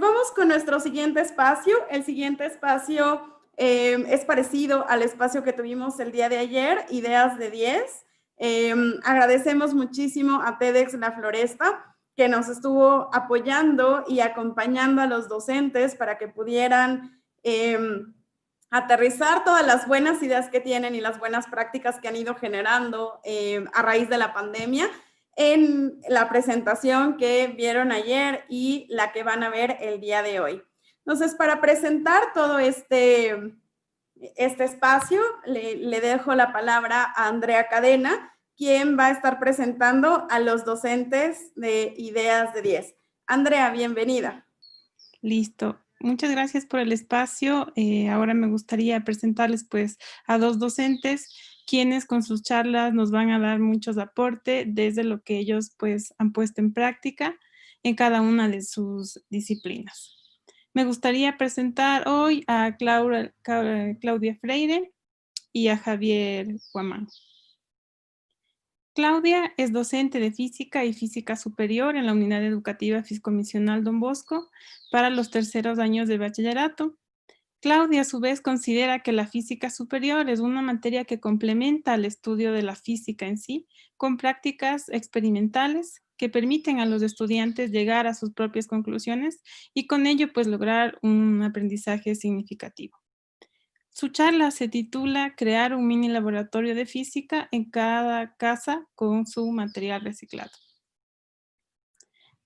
pues vamos con nuestro siguiente espacio. El siguiente espacio es parecido al espacio que tuvimos el día de ayer, Ideas de 10. Agradecemos muchísimo a TEDx La Floresta, que nos estuvo apoyando y acompañando a los docentes para que pudieran aterrizar todas las buenas ideas que tienen y las buenas prácticas que han ido generando a raíz de la pandemia en la presentación que vieron ayer y la que van a ver el día de hoy. Entonces, para presentar todo este espacio, le dejo la palabra a Andrea Cadena, quien va a estar presentando a los docentes de Ideas de 10. Andrea, bienvenida. Listo. Muchas gracias por el espacio. Ahora me gustaría presentarles pues a dos docentes quienes con sus charlas nos van a dar muchos aportes desde lo que ellos pues han puesto en práctica en cada una de sus disciplinas. Me gustaría presentar hoy a Claudia Freire y a Javier Guamán. Claudia es docente de física y física superior en la Unidad Educativa Fiscomisional Don Bosco para los terceros años de bachillerato. Claudia, a su vez, considera que la física superior es una materia que complementa al estudio de la física en sí, con prácticas experimentales que permiten a los estudiantes llegar a sus propias conclusiones y con ello, pues, lograr un aprendizaje significativo. Su charla se titula Crear un mini laboratorio de física en cada casa con su material reciclado.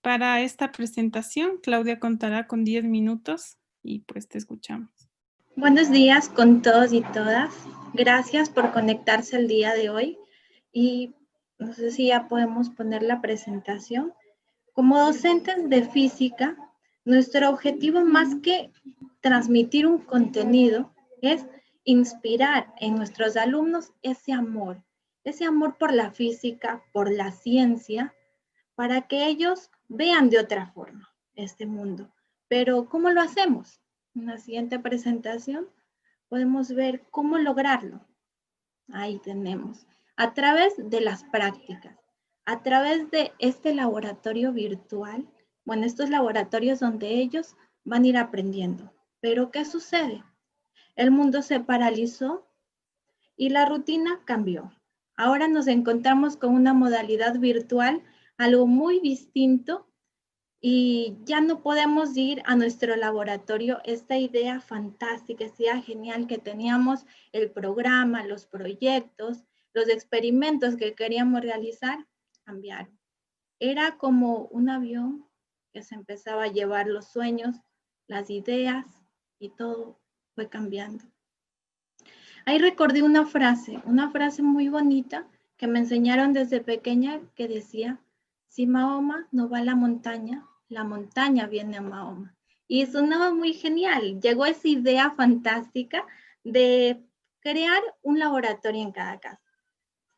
Para esta presentación, Claudia contará con 10 minutos y pues te escuchamos. Buenos días con todos y todas. Gracias por conectarse el día de hoy. Y no sé si ya podemos poner la presentación. Como docentes de física, nuestro objetivo más que transmitir un contenido es inspirar en nuestros alumnos ese amor por la física, por la ciencia, para que ellos vean de otra forma este mundo. Pero, ¿cómo lo hacemos? En la siguiente presentación podemos ver cómo lograrlo. Ahí tenemos. A través de las prácticas, a través de este laboratorio virtual, bueno, estos laboratorios donde ellos van a ir aprendiendo. Pero, ¿qué sucede? El mundo se paralizó y la rutina cambió. Ahora nos encontramos con una modalidad virtual, algo muy distinto, y ya no podemos ir a nuestro laboratorio. Esta idea fantástica, esta idea genial que teníamos, el programa, los proyectos, los experimentos que queríamos realizar, cambiaron. Era como un avión que se empezaba a llevar los sueños, las ideas y todo fue cambiando. Ahí recordé una frase muy bonita que me enseñaron desde pequeña que decía, si Mahoma no va a la montaña viene a Mahoma. Y sonaba muy genial. Llegó esa idea fantástica de crear un laboratorio en cada casa.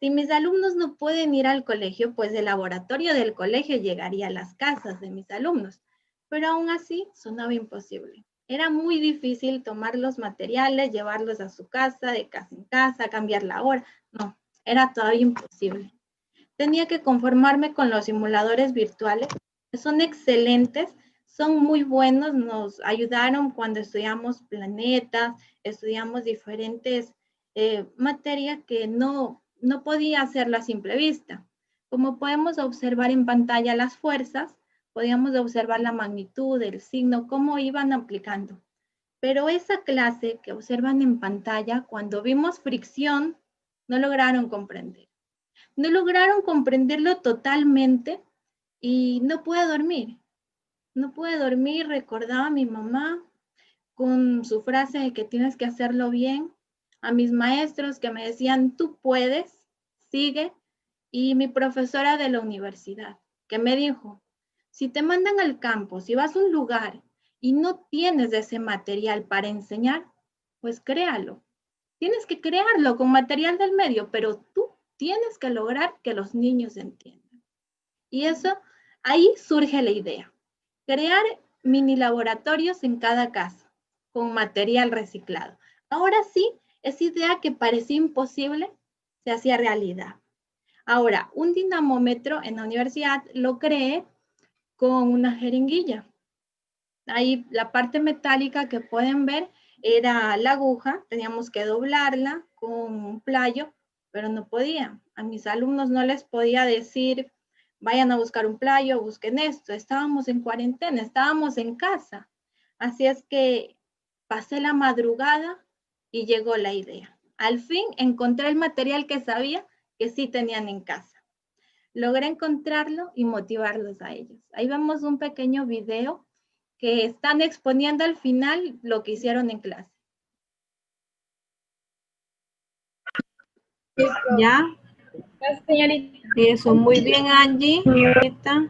Si mis alumnos no pueden ir al colegio, pues el laboratorio del colegio llegaría a las casas de mis alumnos. Pero aún así sonaba imposible. Era muy difícil tomar los materiales, llevarlos a su casa, de casa en casa, cambiar la hora. No, era todavía imposible. Tenía que conformarme con los simuladores virtuales, que son excelentes, son muy buenos, nos ayudaron cuando estudiamos planetas, estudiamos diferentes materias que no podía hacerlo a simple vista. Como podemos observar en pantalla las fuerzas, podíamos observar la magnitud, el signo, cómo iban aplicando. Pero esa clase que observan en pantalla, cuando vimos fricción, no lograron comprender. No lograron comprenderlo totalmente y no pude dormir. No pude dormir, recordaba a mi mamá con su frase de que tienes que hacerlo bien, a mis maestros que me decían, tú puedes, sigue, y mi profesora de la universidad que me dijo, si te mandan al campo, si vas a un lugar y no tienes ese material para enseñar, pues créalo. Tienes que crearlo con material del medio, pero tú tienes que lograr que los niños entiendan. Y eso, ahí surge la idea. Crear mini laboratorios en cada casa con material reciclado. Ahora sí, esa idea que parecía imposible se hacía realidad. Ahora, un dinamómetro en la universidad lo creé con una jeringuilla. Ahí la parte metálica que pueden ver era la aguja, teníamos que doblarla con un playo, pero no podía. A mis alumnos no les podía decir, vayan a buscar un playo, busquen esto. Estábamos en cuarentena, estábamos en casa. Así es que pasé la madrugada y llegó la idea. Al fin encontré el material que sabía que sí tenían en casa. Logré encontrarlo y motivarlos a ellos. Ahí vemos un pequeño video que están exponiendo al final lo que hicieron en clase. ¿Ya? Eso, muy bien, Angie. Ahorita.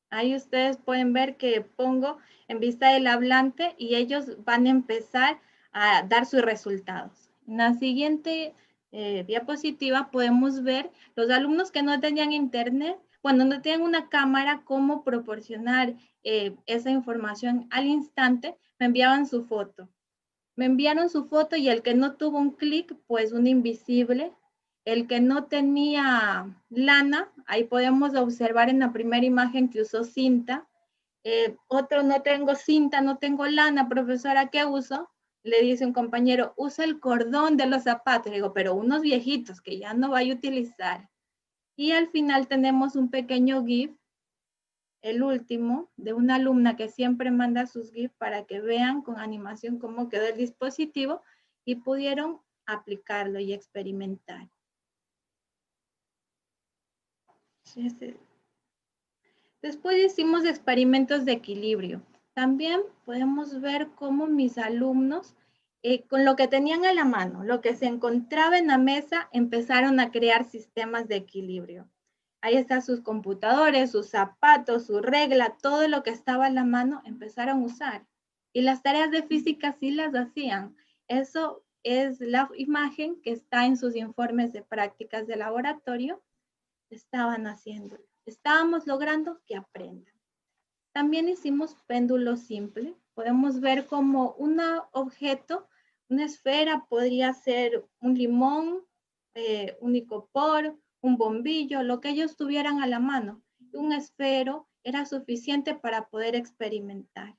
Ahí ustedes pueden ver que pongo en vista del hablante y ellos van a empezar a dar sus resultados. En la siguiente diapositiva podemos ver los alumnos que no tenían internet, cuando no tenían una cámara, cómo proporcionar esa información al instante, me enviaban su foto. Me enviaron su foto y el que no tuvo un clic, pues un invisible. El que no tenía lana, ahí podemos observar en la primera imagen que usó cinta. Otro, no tengo cinta, no tengo lana, profesora, ¿qué uso? Le dice un compañero, usa el cordón de los zapatos. Le digo, pero unos viejitos que ya no vaya a utilizar. Y al final tenemos un pequeño GIF, el último, de una alumna que siempre manda sus GIF para que vean con animación cómo quedó el dispositivo y pudieron aplicarlo y experimentar. Después hicimos experimentos de equilibrio. También podemos ver cómo mis alumnos, con lo que tenían a la mano, lo que se encontraba en la mesa, empezaron a crear sistemas de equilibrio. Ahí están sus computadores, sus zapatos, su regla, todo lo que estaba a la mano empezaron a usar. Y las tareas de física sí las hacían. Eso es la imagen que está en sus informes de prácticas de laboratorio. Estaban haciendo. Estábamos logrando que aprendan. También hicimos péndulo simple. Podemos ver como un objeto, una esfera podría ser un limón, un icopor, un bombillo, lo que ellos tuvieran a la mano. Un esfero era suficiente para poder experimentar.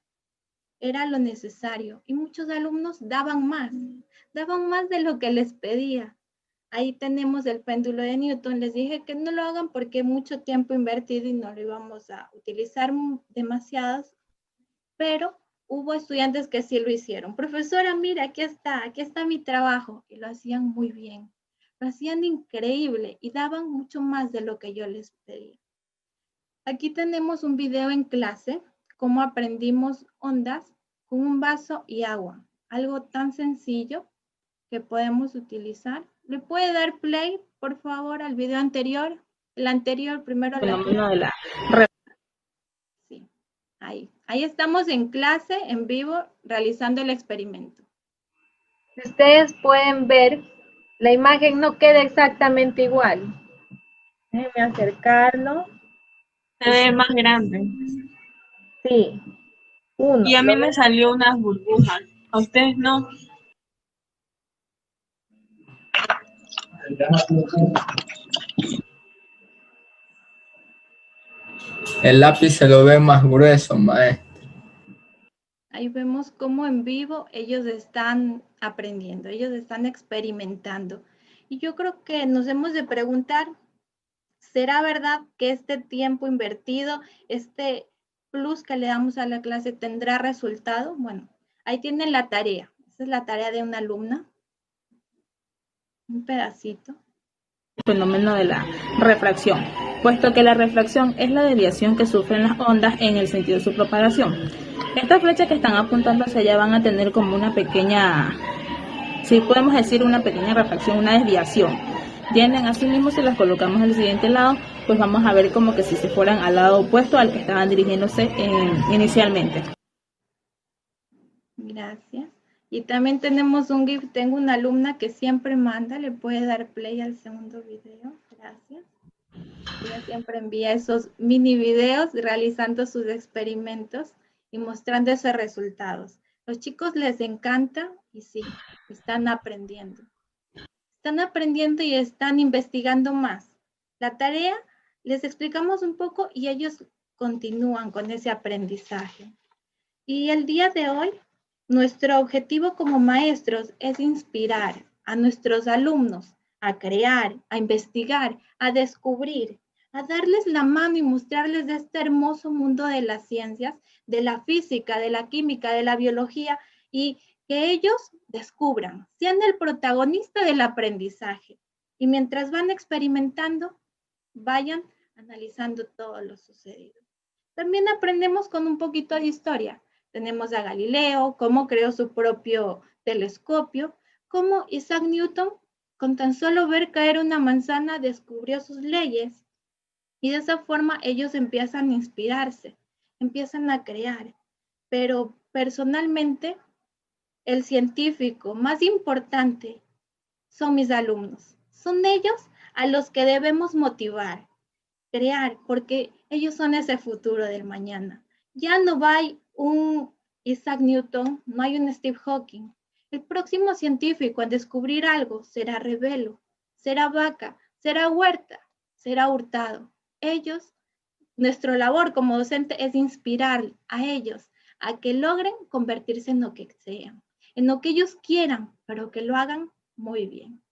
Era lo necesario y muchos alumnos daban más de lo que les pedía. Ahí tenemos el péndulo de Newton. Les dije que no lo hagan porque mucho tiempo invertido y no lo íbamos a utilizar demasiados, pero hubo estudiantes que sí lo hicieron. Profesora, mira, aquí está mi trabajo. Y lo hacían muy bien, lo hacían increíble y daban mucho más de lo que yo les pedía. Aquí tenemos un video en clase, cómo aprendimos ondas con un vaso y agua. Algo tan sencillo que podemos utilizar. ¿Le puede dar play, por favor, al video anterior? El anterior, primero. Sí, ahí. Ahí estamos en clase, en vivo, realizando el experimento. Ustedes pueden ver, la imagen no queda exactamente igual. Déjenme acercarlo. Se ve más grande. Sí. Uno. Y a mí me salió unas burbujas. ¿A ustedes no? El lápiz se lo ve más grueso, maestro. Ahí vemos cómo en vivo ellos están aprendiendo, ellos están experimentando. Y yo creo que nos hemos de preguntar, ¿será verdad que este tiempo invertido, este plus que le damos a la clase tendrá resultado? Bueno, ahí tienen la tarea. Esa es la tarea de una alumna. Un pedacito. Fenómeno de la refracción, puesto que la refracción es la desviación que sufren las ondas en el sentido de su propagación. Estas flechas que están apuntando hacia allá van a tener como una pequeña, si podemos decir una pequeña refracción, una desviación. Tienden así mismo, si las colocamos al siguiente lado, pues vamos a ver como que si se fueran al lado opuesto al que estaban dirigiéndose inicialmente. Gracias. Y también tenemos un GIF, tengo una alumna que siempre manda, le puede dar play al segundo video, gracias. Ella siempre envía esos mini videos realizando sus experimentos y mostrando esos resultados. Los chicos les encanta y sí, están aprendiendo. Están aprendiendo y están investigando más. La tarea, les explicamos un poco y ellos continúan con ese aprendizaje. Y el día de hoy, nuestro objetivo como maestros es inspirar a nuestros alumnos a crear, a investigar, a descubrir, a darles la mano y mostrarles de este hermoso mundo de las ciencias, de la física, de la química, de la biología, y que ellos descubran, sean el protagonista del aprendizaje. Y mientras van experimentando, vayan analizando todo lo sucedido. También aprendemos con un poquito de historia. Tenemos a Galileo, cómo creó su propio telescopio, cómo Isaac Newton, con tan solo ver caer una manzana, descubrió sus leyes. Y de esa forma ellos empiezan a inspirarse, empiezan a crear. Pero personalmente, el científico más importante son mis alumnos. Son ellos a los que debemos motivar, crear, porque ellos son ese futuro del mañana. Ya no hay un Isaac Newton, no hay un Steve Hawking. El próximo científico en descubrir algo será Revelo, será Vaca, será Huerta, será Hurtado. Ellos, nuestra labor como docente es inspirar a ellos a que logren convertirse en lo que sean, en lo que ellos quieran, pero que lo hagan muy bien.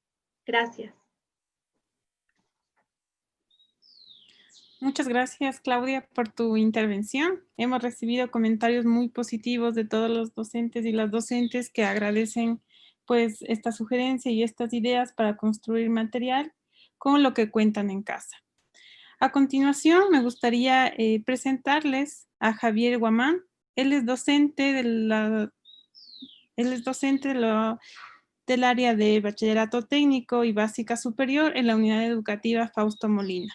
Gracias. Muchas gracias, Claudia, por tu intervención. Hemos recibido comentarios muy positivos de todos los docentes y las docentes que agradecen pues esta sugerencia y estas ideas para construir material con lo que cuentan en casa. A continuación, me gustaría presentarles a Javier Guamán. Él es docente del área de Bachillerato Técnico y Básica Superior en la Unidad Educativa Fausto Molina.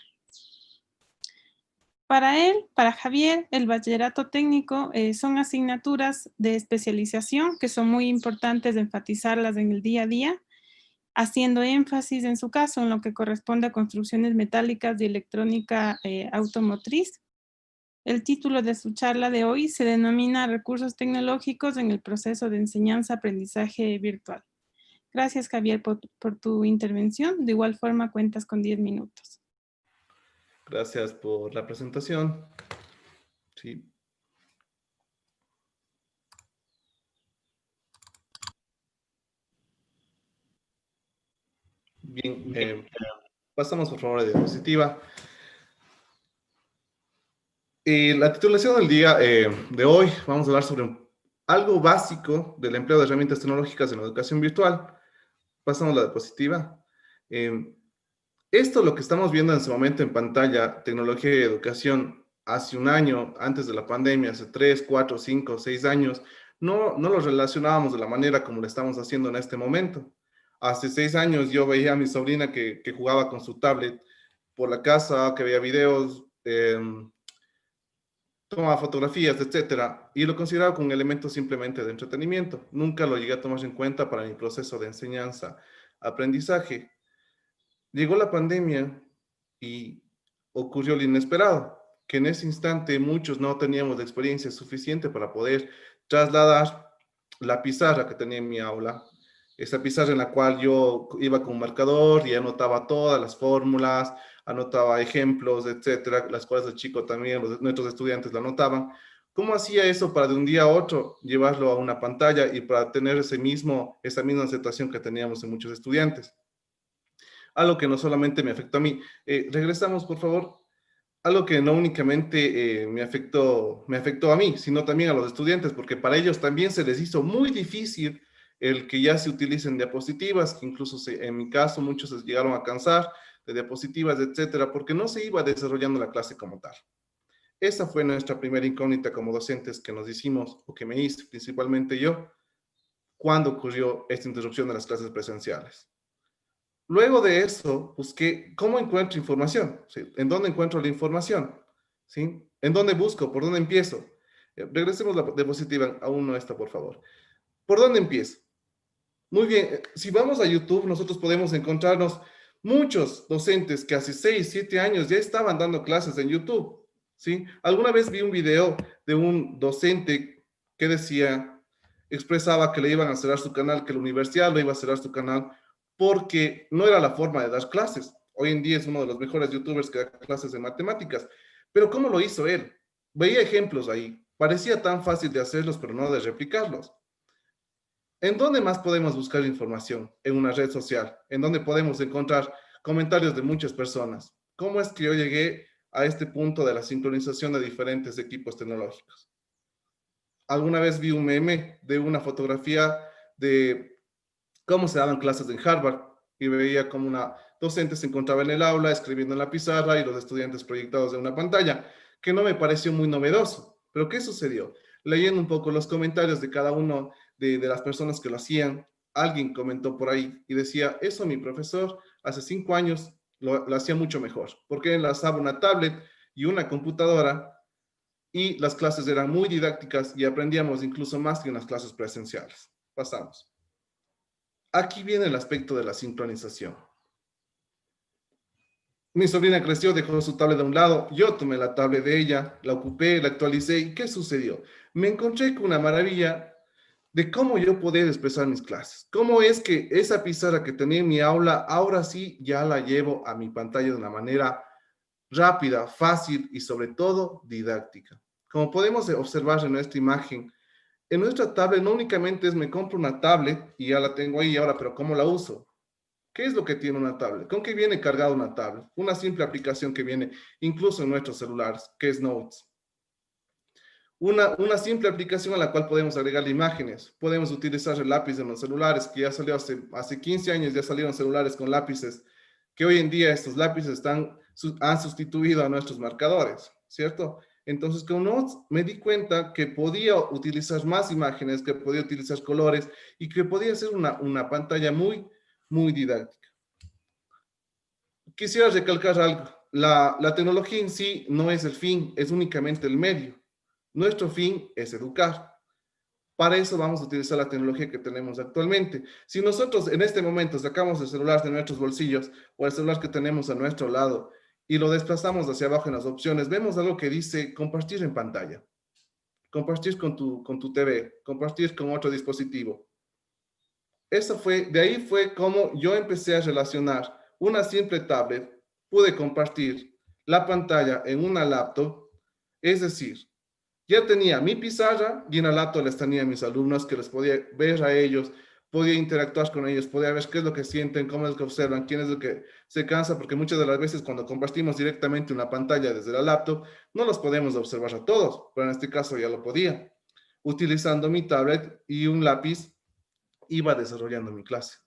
Para Javier, el bachillerato técnico son asignaturas de especialización que son muy importantes de enfatizarlas en el día a día, haciendo énfasis en su caso en lo que corresponde a construcciones metálicas y electrónica automotriz. El título de su charla de hoy se denomina Recursos tecnológicos en el proceso de enseñanza-aprendizaje virtual. Gracias, Javier, por tu intervención. De igual forma, cuentas con 10 minutos. Gracias por la presentación. Sí. Bien, pasamos por favor a la diapositiva. La titulación del día de hoy, vamos a hablar sobre algo básico del empleo de herramientas tecnológicas en la educación virtual. Pasamos a la diapositiva. Esto, lo que estamos viendo en este momento en pantalla, tecnología y educación, hace un año, antes de la pandemia, hace 3, 4, 5, 6 años, no lo relacionábamos de la manera como lo estamos haciendo en este momento. Hace 6 años yo veía a mi sobrina que jugaba con su tablet por la casa, que veía videos, tomaba fotografías, etcétera, y lo consideraba como un elemento simplemente de entretenimiento. Nunca lo llegué a tomar en cuenta para mi proceso de enseñanza, aprendizaje. Llegó la pandemia y ocurrió lo inesperado, que en ese instante muchos no teníamos la experiencia suficiente para poder trasladar la pizarra que tenía en mi aula, esa pizarra en la cual yo iba con un marcador y anotaba todas las fórmulas, anotaba ejemplos, etcétera, las cuales el chico también, nuestros estudiantes la anotaban. ¿Cómo hacía eso para de un día a otro llevarlo a una pantalla y para tener esa misma aceptación que teníamos en muchos estudiantes? Algo que no solamente me afectó a mí. Regresamos, por favor. Algo que no únicamente me afectó a mí, sino también a los estudiantes, porque para ellos también se les hizo muy difícil el que ya se utilicen diapositivas, que incluso en mi caso muchos se llegaron a cansar de diapositivas, etcétera, porque no se iba desarrollando la clase como tal. Esa fue nuestra primera incógnita como docentes que nos hicimos, o que me hice principalmente yo, cuando ocurrió esta interrupción de las clases presenciales. Luego de eso, busqué cómo encuentro información, ¿sí? ¿En dónde encuentro la información? ¿Sí? ¿En dónde busco? ¿Por dónde empiezo? Regresemos la diapositiva, aún no está, por favor. ¿Por dónde empiezo? Muy bien, si vamos a YouTube, nosotros podemos encontrarnos muchos docentes que hace 6, 7 años ya estaban dando clases en YouTube, ¿sí? Alguna vez vi un video de un docente que expresaba que le iban a cerrar su canal, que la universidad lo iba a cerrar su canal, porque no era la forma de dar clases. Hoy en día es uno de los mejores youtubers que da clases de matemáticas. Pero ¿cómo lo hizo él? veía ejemplos ahí. Parecía tan fácil de hacerlos, pero no de replicarlos. ¿En dónde más podemos buscar información? En una red social, en donde podemos encontrar comentarios de muchas personas. ¿Cómo es que yo llegué a este punto de la sincronización de diferentes equipos tecnológicos? Alguna vez vi un meme de una fotografía de cómo se daban clases en Harvard y veía como una docente se encontraba en el aula escribiendo en la pizarra y los estudiantes proyectados en una pantalla, que no me pareció muy novedoso. ¿Pero qué sucedió? Leyendo un poco los comentarios de cada uno de las personas que lo hacían, alguien comentó por ahí y decía, eso mi profesor hace 5 años lo hacía mucho mejor, porque enlazaba una tablet y una computadora y las clases eran muy didácticas y aprendíamos incluso más que en las clases presenciales. Pasamos. Aquí viene el aspecto de la sincronización. Mi sobrina creció, dejó su tablet a un lado, yo tomé la tablet de ella, la ocupé, la actualicé, ¿y qué sucedió? Me encontré con una maravilla de cómo yo podía expresar mis clases. Cómo es que esa pizarra que tenía en mi aula, ahora sí ya la llevo a mi pantalla de una manera rápida, fácil y sobre todo didáctica. Como podemos observar en nuestra imagen, en nuestra tablet no únicamente es me compro una tablet y ya la tengo ahí ahora, pero ¿cómo la uso? ¿Qué es lo que tiene una tablet? ¿Con qué viene cargada una tablet? Una simple aplicación que viene incluso en nuestros celulares, que es Notes. Una simple aplicación a la cual podemos agregar imágenes. Podemos utilizar el lápiz en los celulares, que ya salió hace 15 años, ya salieron celulares con lápices, que hoy en día estos lápices han sustituido a nuestros marcadores, ¿cierto? Entonces con Notes me di cuenta que podía utilizar más imágenes, que podía utilizar colores y que podía ser una pantalla muy didáctica. Quisiera recalcar algo. La tecnología en sí no es el fin, es únicamente el medio. Nuestro fin es educar. Para eso vamos a utilizar la tecnología que tenemos actualmente. Si nosotros en este momento sacamos el celular de nuestros bolsillos o el celular que tenemos a nuestro lado y lo desplazamos hacia abajo en las opciones, vemos algo que dice compartir en pantalla, compartir con tu TV, compartir con otro dispositivo. De ahí fue como yo empecé a relacionar una simple tablet, pude compartir la pantalla en una laptop, es decir, ya tenía mi pizarra y en la laptop les tenía a mis alumnos que les podía ver a ellos, podía interactuar con ellos, podía ver qué es lo que sienten, cómo es lo que observan, quién es lo que se cansa, porque muchas de las veces cuando compartimos directamente una pantalla desde la laptop, no los podemos observar a todos, pero en este caso ya lo podía. Utilizando mi tablet y un lápiz, iba desarrollando mi clase.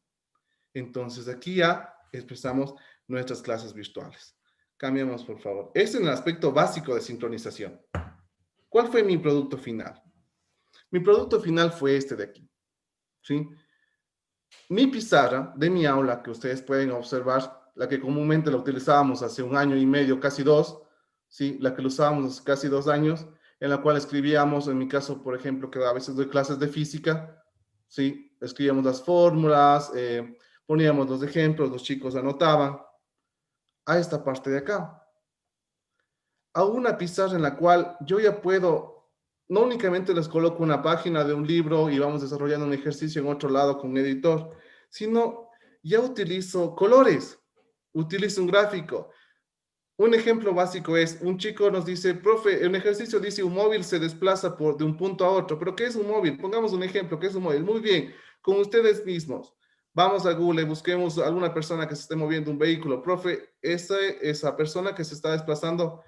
Entonces aquí ya expresamos nuestras clases virtuales. Cambiamos, por favor. Este es el aspecto básico de sincronización. ¿Cuál fue mi producto final? Mi producto final fue este de aquí, ¿sí? Mi pizarra de mi aula, que ustedes pueden observar, la que comúnmente la utilizábamos hace 1 año y medio, casi 2, ¿sí? La que lo usábamos hace casi 2 años, en la cual escribíamos, en mi caso, por ejemplo, que a veces doy clases de física, ¿sí? Escribíamos las fórmulas, poníamos los ejemplos, los chicos anotaban, a esta parte de acá. A una pizarra en la cual yo ya puedo, no únicamente les coloco una página de un libro y vamos desarrollando un ejercicio en otro lado con un editor, sino ya utilizo colores, utilizo un gráfico. Un ejemplo básico es, un chico nos dice, profe, un ejercicio dice un móvil se desplaza de un punto a otro, pero ¿qué es un móvil? Pongamos un ejemplo, ¿qué es un móvil? Muy bien, con ustedes mismos. Vamos a Google, busquemos a alguna persona que se esté moviendo un vehículo. Profe, esa persona que se está desplazando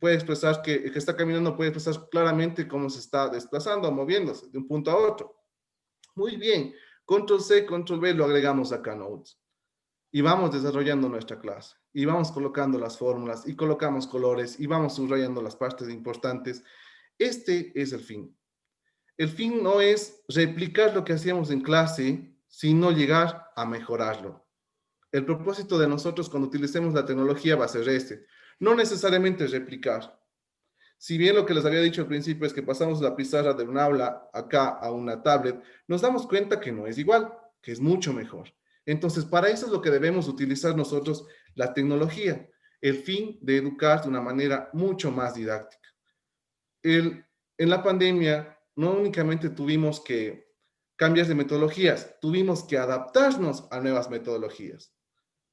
puede expresar que está caminando, puede expresar claramente cómo se está desplazando, moviéndose de un punto a otro. Muy bien, control C, control V, lo agregamos acá a Notes. Y vamos desarrollando nuestra clase. Y vamos colocando las fórmulas y colocamos colores y vamos subrayando las partes importantes. Este es el fin. El fin no es replicar lo que hacíamos en clase, sino llegar a mejorarlo. El propósito de nosotros cuando utilicemos la tecnología va a ser este. No necesariamente replicar. Si bien lo que les había dicho al principio es que pasamos la pizarra de un aula acá a una tablet, nos damos cuenta que no es igual, que es mucho mejor. Entonces, para eso es lo que debemos utilizar nosotros la tecnología, el fin de educar de una manera mucho más didáctica. En la pandemia no únicamente tuvimos que cambiar de metodologías, tuvimos que adaptarnos a nuevas metodologías,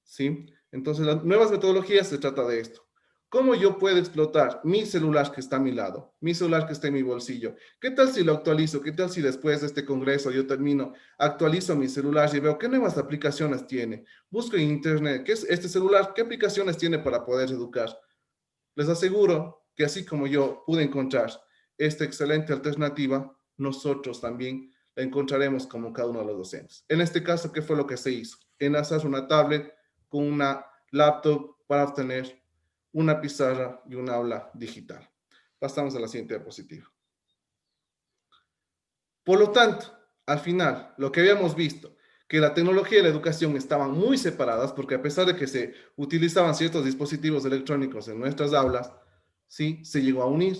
¿sí? Entonces, las nuevas metodologías se trata de esto. ¿Cómo yo puedo explotar mi celular que está a mi lado, mi celular que está en mi bolsillo? ¿Qué tal si lo actualizo? ¿Qué tal si después de este congreso yo termino, actualizo mi celular y veo qué nuevas aplicaciones tiene? Busco en internet, ¿qué es este celular? ¿Qué aplicaciones tiene para poder educar? Les aseguro que así como yo pude encontrar esta excelente alternativa, nosotros también la encontraremos como cada uno de los docentes. En este caso, ¿qué fue lo que se hizo? Enlazar una tablet con una laptop para obtener una pizarra y un aula digital. Pasamos a la siguiente diapositiva. Por lo tanto, al final, lo que habíamos visto, que la tecnología y la educación estaban muy separadas, porque a pesar de que se utilizaban ciertos dispositivos electrónicos en nuestras aulas, sí, se llegó a unir.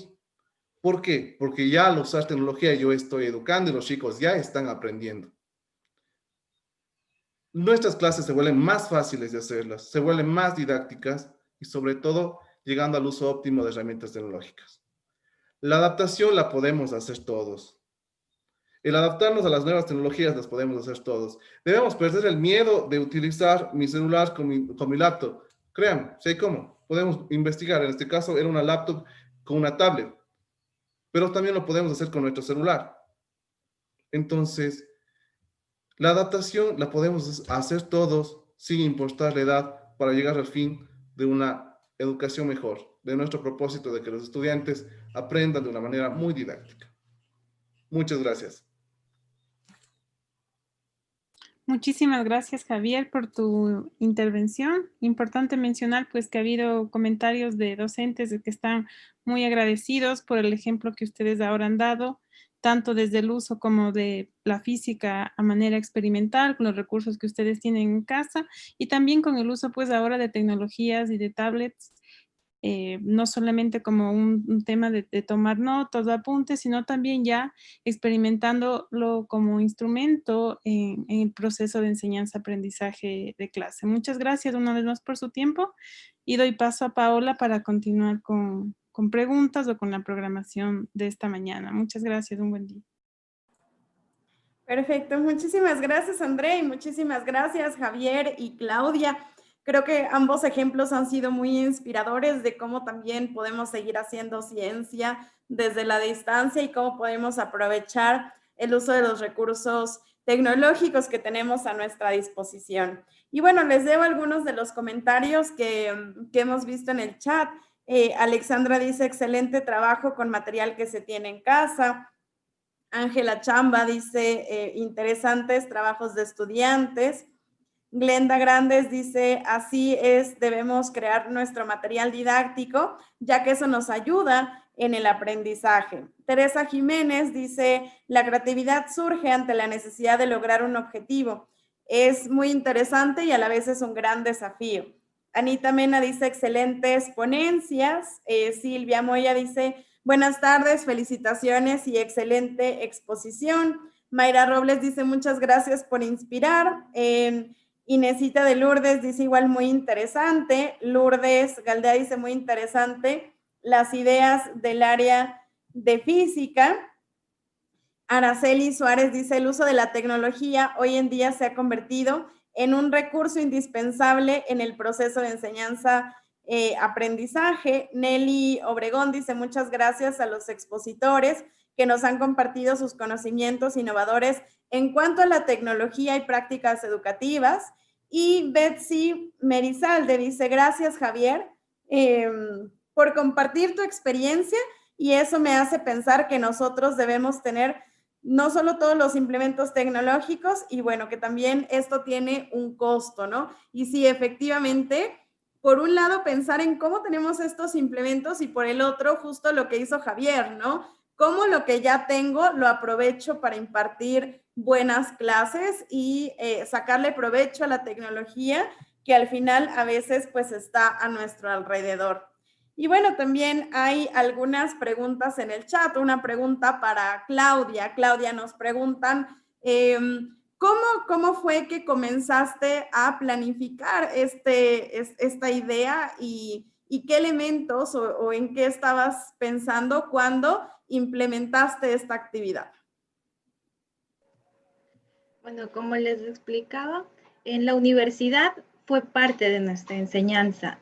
¿Por qué? Porque ya al usar tecnología yo estoy educando y los chicos ya están aprendiendo. Nuestras clases se vuelven más fáciles de hacerlas, se vuelven más didácticas y sobre todo llegando al uso óptimo de herramientas tecnológicas. La adaptación la podemos hacer todos. El adaptarnos a las nuevas tecnologías las podemos hacer todos. Debemos perder el miedo de utilizar mi celular con mi laptop. Créanme, sé cómo. Podemos investigar. En este caso era una laptop con una tablet, pero también lo podemos hacer con nuestro celular. Entonces, la adaptación la podemos hacer todos sin importar la edad para llegar al fin de una educación mejor, de nuestro propósito de que los estudiantes aprendan de una manera muy didáctica. Muchas gracias. Muchísimas gracias, Javier, por tu intervención. Importante mencionar pues que ha habido comentarios de docentes que están muy agradecidos por el ejemplo que ustedes ahora han dado, tanto desde el uso como de la física a manera experimental, con los recursos que ustedes tienen en casa, y también con el uso pues ahora de tecnologías y de tablets, no solamente como un tema de tomar notas o apuntes, sino también ya experimentándolo como instrumento en el proceso de enseñanza-aprendizaje de clase. Muchas gracias una vez más por su tiempo y doy paso a Paola para continuar con preguntas o con la programación de esta mañana. Muchas gracias, un buen día. Perfecto, muchísimas gracias, André, y muchísimas gracias, Javier y Claudia. Creo que ambos ejemplos han sido muy inspiradores de cómo también podemos seguir haciendo ciencia desde la distancia y cómo podemos aprovechar el uso de los recursos tecnológicos que tenemos a nuestra disposición. Y bueno, les debo algunos de los comentarios que hemos visto en el chat. Alexandra dice, excelente trabajo con material que se tiene en casa. Ángela Chamba dice, interesantes trabajos de estudiantes. Glenda Grandes dice, así es, debemos crear nuestro material didáctico, ya que eso nos ayuda en el aprendizaje. Teresa Jiménez dice, la creatividad surge ante la necesidad de lograr un objetivo. Es muy interesante y a la vez es un gran desafío. Anita Mena dice, excelentes ponencias. Silvia Moya dice, buenas tardes, felicitaciones y excelente exposición. Mayra Robles dice, muchas gracias por inspirar. Inesita de Lourdes dice igual muy interesante. Lourdes Galdea dice muy interesante las ideas del área de física. Araceli Suárez dice el uso de la tecnología hoy en día se ha convertido en un recurso indispensable en el proceso de enseñanza aprendizaje. Nelly Obregón dice muchas gracias a los expositores que nos han compartido sus conocimientos innovadores en cuanto a la tecnología y prácticas educativas. Y Betsy Merizalde dice, gracias Javier por compartir tu experiencia y eso me hace pensar que nosotros debemos tener no solo todos los implementos tecnológicos y bueno, que también esto tiene un costo, ¿no? Y sí, efectivamente, por un lado pensar en cómo tenemos estos implementos y por el otro justo lo que hizo Javier, ¿no? Cómo lo que ya tengo lo aprovecho para impartir buenas clases y sacarle provecho a la tecnología que al final a veces pues está a nuestro alrededor. Y bueno, también hay algunas preguntas en el chat. Una pregunta para Claudia. Claudia, nos preguntan, ¿cómo fue que comenzaste a planificar esta idea y qué elementos o en qué estabas pensando cuando implementaste esta actividad? Bueno, como les explicaba, en la universidad fue parte de nuestra enseñanza.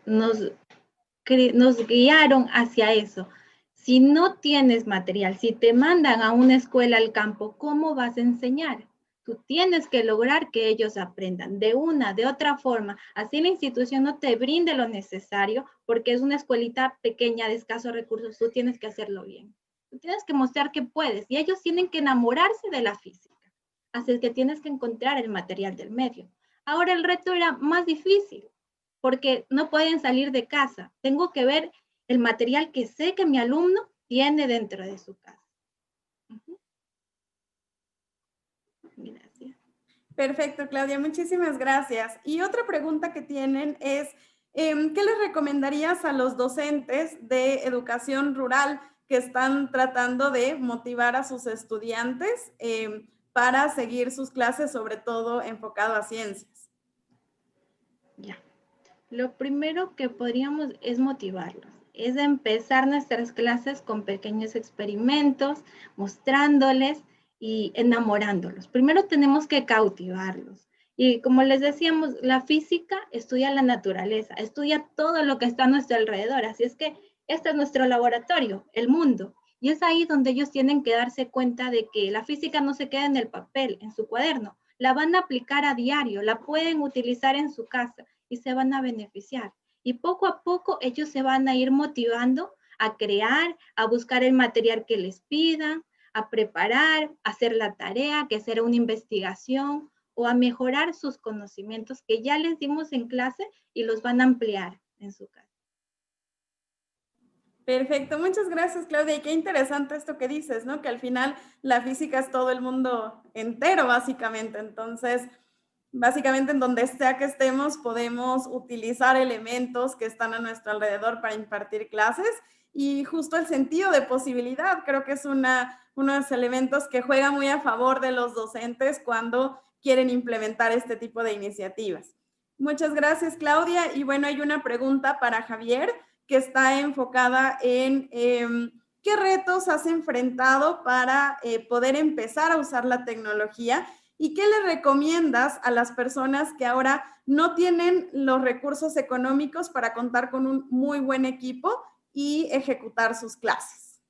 nos guiaron hacia eso. Si no tienes material, si te mandan a una escuela al campo, ¿cómo vas a enseñar? Tú tienes que lograr que ellos aprendan de una, de otra forma. Así la institución no te brinde lo necesario porque es una escuelita pequeña de escasos recursos. Tú tienes que hacerlo bien. Tú tienes que mostrar que puedes y ellos tienen que enamorarse de la física. Así que tienes que encontrar el material del medio. Ahora el reto era más difícil porque no pueden salir de casa. Tengo que ver el material que sé que mi alumno tiene dentro de su casa. Gracias. Perfecto, Claudia, muchísimas gracias. Y otra pregunta que tienen es, ¿qué les recomendarías a los docentes de educación rural que están tratando de motivar a sus estudiantes para seguir sus clases, sobre todo enfocado a ciencias? Ya. Lo primero que podríamos es motivarlos, es empezar nuestras clases con pequeños experimentos, mostrándoles y enamorándolos. Primero tenemos que cautivarlos. Y como les decíamos, la física estudia la naturaleza, estudia todo lo que está a nuestro alrededor. Así es que este es nuestro laboratorio, el mundo. Y es ahí donde ellos tienen que darse cuenta de que la física no se queda en el papel, en su cuaderno. La van a aplicar a diario, la pueden utilizar en su casa y se van a beneficiar. Y poco a poco ellos se van a ir motivando a crear, a buscar el material que les pidan, a preparar, a hacer la tarea, que será una investigación, o a mejorar sus conocimientos que ya les dimos en clase y los van a ampliar en su casa. Perfecto, muchas gracias, Claudia. Y qué interesante esto que dices, ¿no? Que al final la física es todo el mundo entero, básicamente. Entonces, básicamente en donde sea que estemos, podemos utilizar elementos que están a nuestro alrededor para impartir clases. Y justo el sentido de posibilidad, creo que es uno de los elementos que juega muy a favor de los docentes cuando quieren implementar este tipo de iniciativas. Muchas gracias, Claudia. Y bueno, hay una pregunta para Javier que está enfocada en qué retos has enfrentado para poder empezar a usar la tecnología y qué le recomiendas a las personas que ahora no tienen los recursos económicos para contar con un muy buen equipo y ejecutar sus clases.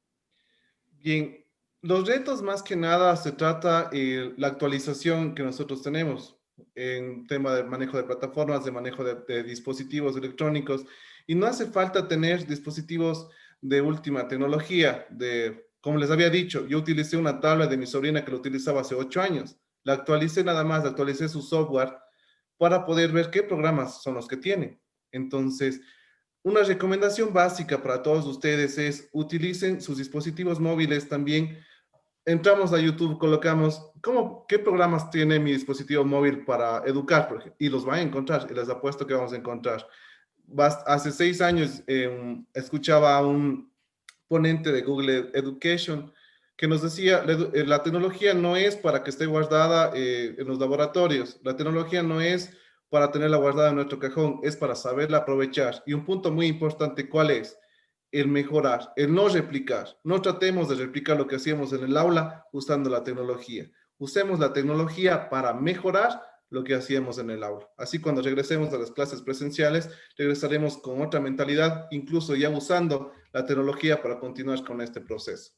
Bien, los retos más que nada se trata de la actualización que nosotros tenemos en tema de manejo de plataformas, de manejo de dispositivos electrónicos, y no hace falta tener dispositivos de última tecnología. Como les había dicho, yo utilicé una tablet de mi sobrina que lo utilizaba hace 8 años. La actualicé nada más, actualicé su software para poder ver qué programas son los que tiene. Entonces, una recomendación básica para todos ustedes es utilicen sus dispositivos móviles también. Entramos a YouTube, colocamos qué programas tiene mi dispositivo móvil para educar, por ejemplo, y los van a encontrar, y les apuesto que vamos a encontrar. Hace 6 años escuchaba a un ponente de Google Education que nos decía, la tecnología no es para que esté guardada en los laboratorios, la tecnología no es para tenerla guardada en nuestro cajón, es para saberla aprovechar. Y un punto muy importante, ¿cuál es? El mejorar, el no replicar. No tratemos de replicar lo que hacíamos en el aula usando la tecnología. Usemos la tecnología para mejorar lo que hacíamos en el aula. Así cuando regresemos a las clases presenciales, regresaremos con otra mentalidad, incluso ya usando la tecnología para continuar con este proceso.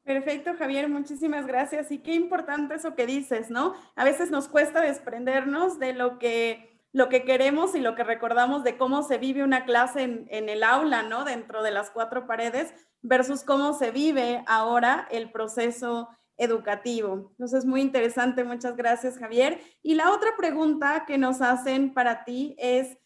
Perfecto, Javier, muchísimas gracias. Y qué importante eso que dices, ¿no? A veces nos cuesta desprendernos de lo que queremos y lo que recordamos de cómo se vive una clase en el aula, ¿no? Dentro de las 4 paredes versus cómo se vive ahora el proceso educativo. Entonces, muy interesante. Muchas gracias, Javier. Y la otra pregunta que nos hacen para ti es,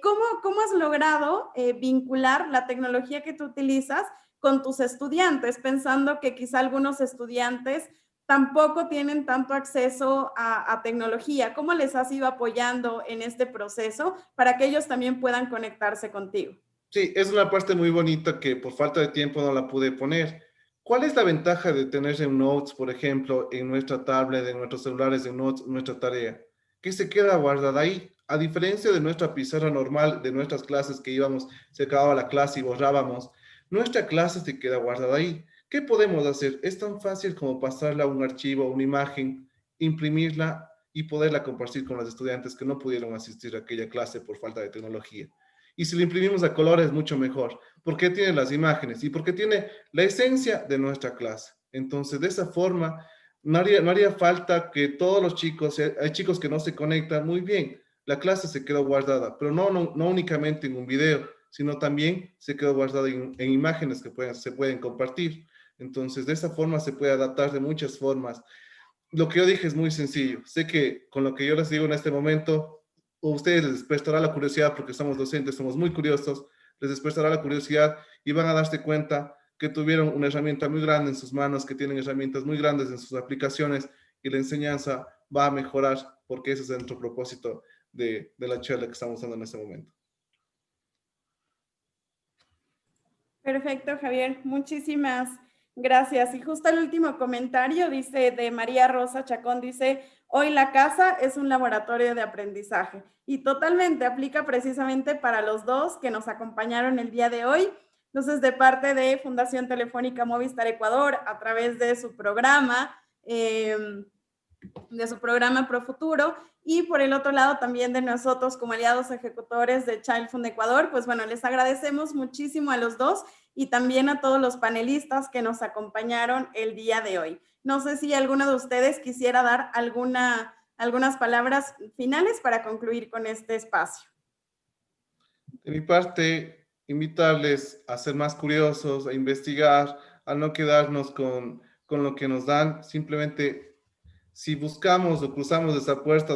¿cómo has logrado vincular la tecnología que tú utilizas con tus estudiantes, pensando que quizá algunos estudiantes tampoco tienen tanto acceso a tecnología? ¿Cómo les has ido apoyando en este proceso para que ellos también puedan conectarse contigo? Sí, es una parte muy bonita que por falta de tiempo no la pude poner. ¿Cuál es la ventaja de tener en Notes, por ejemplo, en nuestra tablet, en nuestros celulares, en Notes, nuestra tarea? Que se queda guardada ahí. A diferencia de nuestra pizarra normal, de nuestras clases que íbamos, se acababa la clase y borrábamos, nuestra clase se queda guardada ahí. ¿Qué podemos hacer? Es tan fácil como pasarla a un archivo, una imagen, imprimirla y poderla compartir con los estudiantes que no pudieron asistir a aquella clase por falta de tecnología. Y si lo imprimimos a color es mucho mejor, porque tiene las imágenes y porque tiene la esencia de nuestra clase. Entonces, de esa forma, no haría falta que todos los chicos, hay chicos que no se conectan muy bien, la clase se quedó guardada, pero no únicamente en un video, sino también se quedó guardada en imágenes que se pueden compartir. Entonces, de esa forma se puede adaptar de muchas formas. Lo que yo dije es muy sencillo. Sé que con lo que yo les digo en este momento, a ustedes les despertará la curiosidad, porque somos docentes, somos muy curiosos, les despertará la curiosidad y van a darse cuenta que tuvieron una herramienta muy grande en sus manos, que tienen herramientas muy grandes en sus aplicaciones y la enseñanza va a mejorar, porque ese es nuestro propósito de la charla que estamos dando en este momento. Perfecto, Javier. Muchísimas gracias. Y justo el último comentario dice de María Rosa Chacón, dice, hoy la casa es un laboratorio de aprendizaje. Y totalmente aplica precisamente para los dos que nos acompañaron el día de hoy. Entonces, de parte de Fundación Telefónica Movistar Ecuador, a través de su programa Profuturo, y por el otro lado también de nosotros como aliados ejecutores de Child Fund Ecuador, pues bueno, les agradecemos muchísimo a los dos y también a todos los panelistas que nos acompañaron el día de hoy. No sé si alguno de ustedes quisiera dar algunas palabras finales para concluir con este espacio. De mi parte, invitarles a ser más curiosos, a investigar, a no quedarnos con lo que nos dan. Simplemente, si buscamos o cruzamos esa puerta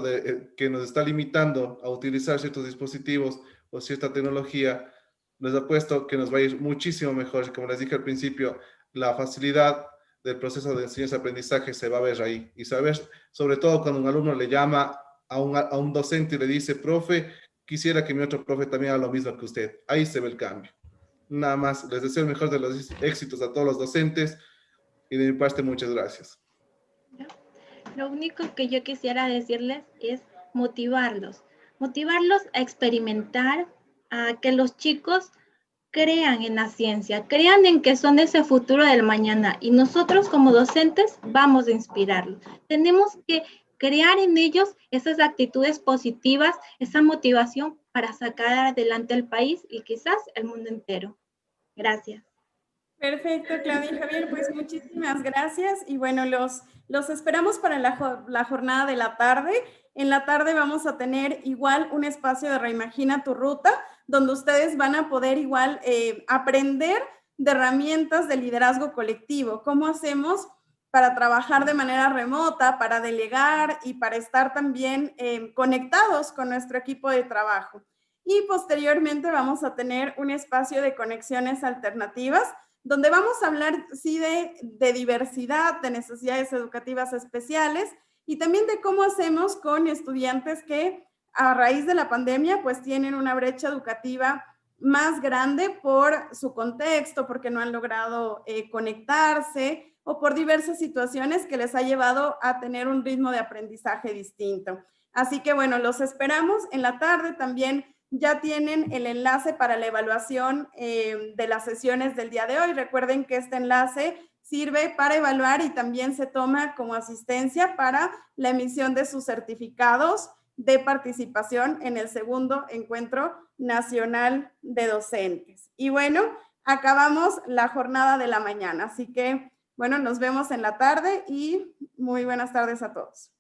que nos está limitando a utilizar ciertos dispositivos o cierta tecnología, les apuesto que nos va a ir muchísimo mejor. Y como les dije al principio, la facilidad del proceso de enseñanza-aprendizaje se va a ver ahí. Y saber, sobre todo cuando un alumno le llama a un docente y le dice, profe, quisiera que mi otro profe también haga lo mismo que usted. Ahí se ve el cambio. Nada más, les deseo el mejor de los éxitos a todos los docentes y de mi parte, muchas gracias. Lo único que yo quisiera decirles es motivarlos a experimentar, a que los chicos crean en la ciencia, crean en que son ese futuro del mañana y nosotros como docentes vamos a inspirarlos. Tenemos que crear en ellos esas actitudes positivas, esa motivación para sacar adelante el país y quizás el mundo entero. Gracias. Perfecto, Claudia y Javier, pues muchísimas gracias y bueno, los esperamos para la jornada de la tarde. En la tarde vamos a tener igual un espacio de Reimagina tu Ruta, donde ustedes van a poder igual aprender de herramientas de liderazgo colectivo, cómo hacemos para trabajar de manera remota, para delegar y para estar también conectados con nuestro equipo de trabajo. Y posteriormente vamos a tener un espacio de conexiones alternativas, donde vamos a hablar, sí, de diversidad, de necesidades educativas especiales y también de cómo hacemos con estudiantes que a raíz de la pandemia pues tienen una brecha educativa más grande por su contexto, porque no han logrado conectarse o por diversas situaciones que les ha llevado a tener un ritmo de aprendizaje distinto. Así que bueno, los esperamos en la tarde también. Ya tienen el enlace para la evaluación de las sesiones del día de hoy. Recuerden que este enlace sirve para evaluar y también se toma como asistencia para la emisión de sus certificados de participación en el segundo Encuentro Nacional de Docentes. Y bueno, acabamos la jornada de la mañana. Así que, bueno, nos vemos en la tarde y muy buenas tardes a todos.